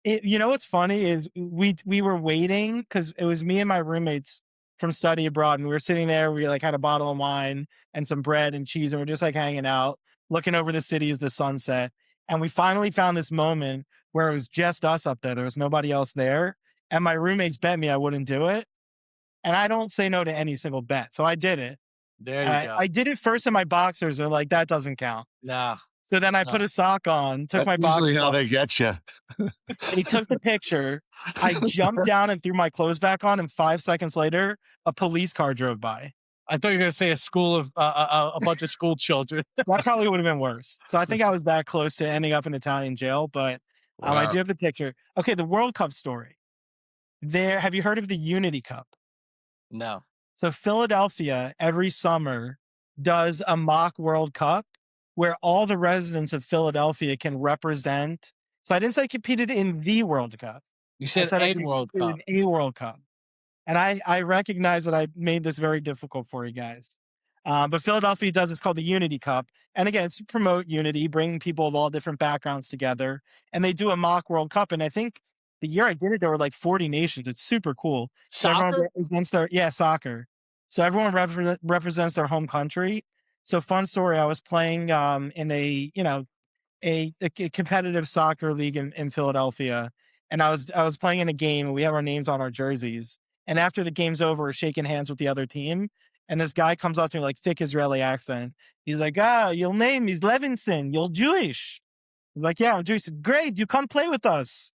You know what's funny is we were waiting because it was me and my roommates from study abroad, and we were sitting there. We like had a bottle of wine and some bread and cheese, and we're just like hanging out, looking over the city as the sunset. And we finally found this moment where it was just us up there. There was nobody else there, and my roommates bet me I wouldn't do it, and I don't say no to any single bet, so I did it. There you go. I did it first in my boxers. They're like, that doesn't count. Nah. So then I put a sock on, took my That's boxers usually how off. they get you. He took the picture. I jumped down and threw my clothes back on, and 5 seconds later, a police car drove by. I thought you were going to say a school of a bunch of school children. That probably would have been worse. So I think I was that close to ending up in Italian jail, but I do have the picture. Okay, the World Cup story. Have you heard of the Unity Cup? No. So Philadelphia every summer does a mock World Cup where all the residents of Philadelphia can represent. So I didn't say competed in the World Cup. You I said said I a World Cup. competed in a World Cup. And I recognize that I made this very difficult for you guys. But Philadelphia does, it's called the Unity Cup. And again, it's to promote unity, bring people of all different backgrounds together. And they do a mock World Cup. And I think the year I did it, there were like 40 nations. It's super cool. So everyone Soccer? represents soccer. So everyone represents their home country. So fun story. I was playing in a competitive soccer league in Philadelphia, and I was playing in a game, and we have our names on our jerseys. And after the game's over, we're shaking hands with the other team, and this guy comes up to me like thick Israeli accent. He's like, your name is Levinson. You're Jewish. I was like, yeah, I'm Jewish. Great, you come play with us.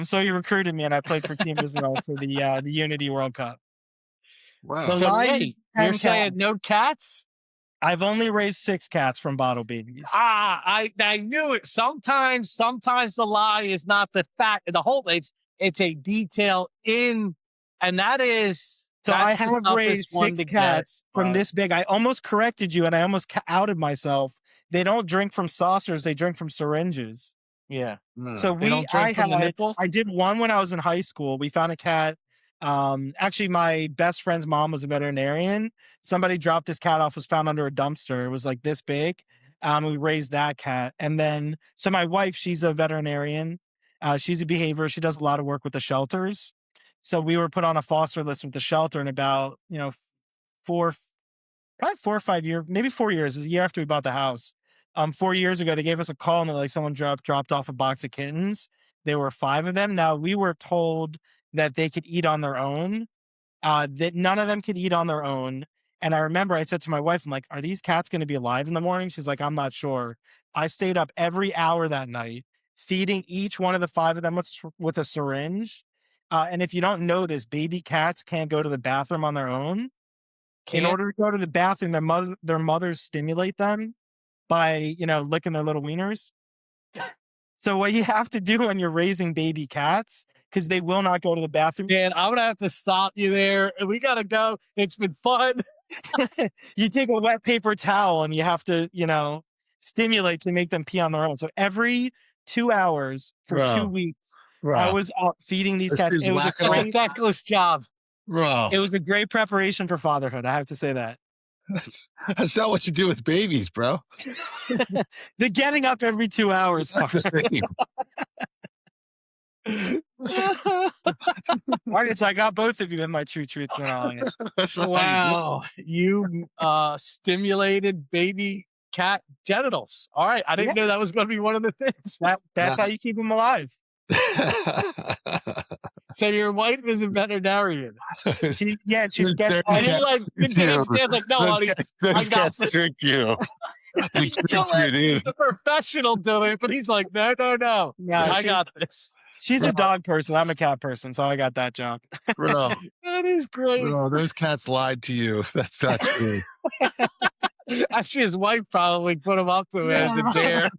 So he recruited me, and I played for Team Israel for the Unity World Cup. Wow. The So line wait, is you're 10 saying cats. no cats? I've only raised 6 cats from bottle babies. I knew it. Sometimes the lie is not the fact. The whole it's a detail in, and that is. So I that's the have toughest raised one 6 to get, cats from but- this big. I almost corrected you, and I almost outed myself. They don't drink from saucers; they drink from syringes. Yeah. So They don't drink from the nipple? I did one when I was in high school. We found a cat. Actually, my best friend's mom was a veterinarian. Somebody dropped this cat off, was found under a dumpster. It was like this big. We raised that cat. And then, so my wife, she's a veterinarian. She's a behaviorist. She does a lot of work with the shelters. So we were put on a foster list with the shelter in about, probably 4 or 5 years, maybe 4 years. It was a year after we bought the house. 4 years ago, they gave us a call and they're like, someone dropped off a box of kittens. There were 5 of them. Now we were told that they could eat on their own, that none of them could eat on their own. And I remember I said to my wife, I'm like, are these cats going to be alive in the morning? She's like, I'm not sure. I stayed up every hour that night, feeding each one of the 5 of them with a syringe. And if you don't know this, baby cats can't go to the bathroom on their own. In order to go to the bathroom, their mothers stimulate them by, licking their little wieners. So what you have to do when you're raising baby cats, because they will not go to the bathroom. Dan, I'm going to have to stop you there. We got to go. It's been fun. You take a wet paper towel and you have to, stimulate to make them pee on their own. So every 2 hours for 2 weeks, I was out feeding these cats. It was That's a thankless job. Bro. It was a great preparation for fatherhood. I have to say that. That's not what you do with babies, bro. The getting up every 2 hours part. All right, so I got both of you in my true truths and all. Wow. You stimulated baby cat genitals. All right. I didn't know that was going to be one of the things. That's how you keep them alive. So your wife is a veterinarian. She's And he like, Dan's like, no, honey, I got this. Trick you. The professional do it, but he's like, no. I got this. She's a dog person. I'm a cat person, so I got that job. Bro, that is great. Bro, those cats lied to you. That's not true. Actually, his wife probably put him up to it as a dare.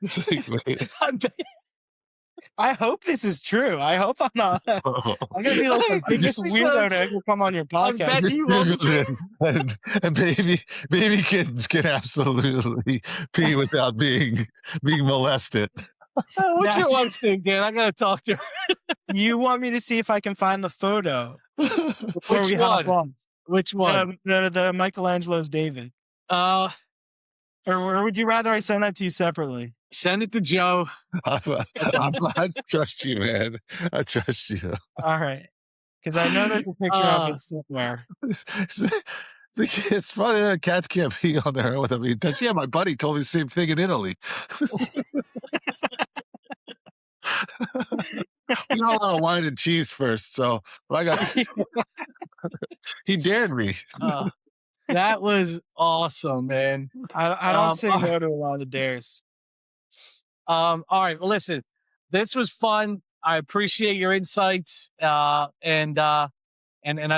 It's like, wait. I hope this is true. I hope I'm not. I'm gonna be like the biggest weirdo to ever come on your podcast. And baby kittens can absolutely pee without being molested. What's your wife think, Dan? I gotta talk to her. You want me to see if I can find the photo? Which one? Which one? The Michelangelo's David. Or would you rather I send that to you separately? Send it to Joe. I trust you, man. I trust you. All right. Because I know there's a picture of it somewhere. It's funny that cats can't pee on their own with them. Yeah, my buddy told me the same thing in Italy. We got a lot of wine and cheese first, so I got. He dared me. That was awesome, man. I don't say no to a lot of dares. All right. Well, listen, this was fun. I appreciate your insights. And I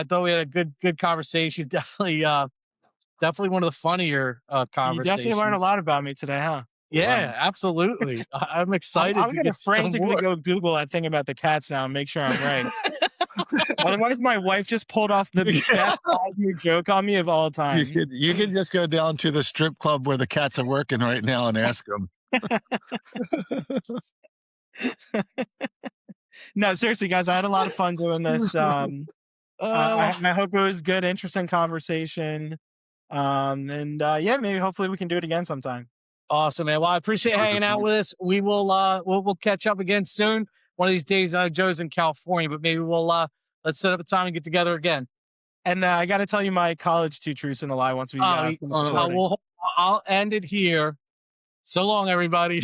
thought we had a good conversation. Definitely one of the funnier conversations. You definitely learned a lot about me today, huh? Yeah, absolutely. I'm excited. I'm going to frantically go Google that thing about the cats now and make sure I'm right. Otherwise, my wife just pulled off the best 5-year joke on me of all time. You can just go down to the strip club where the cats are working right now and ask them. No, seriously, guys, I had a lot of fun doing this. I hope it was good, interesting conversation. Maybe hopefully we can do it again sometime. Awesome, man. Well, I appreciate hanging out with us. We will we'll catch up again soon. one of these days, Joe's in California, but maybe we'll let's set up a time and get together again. And I got to tell you my college two truths and a lie once we start recording. I'll end it here. So long, everybody.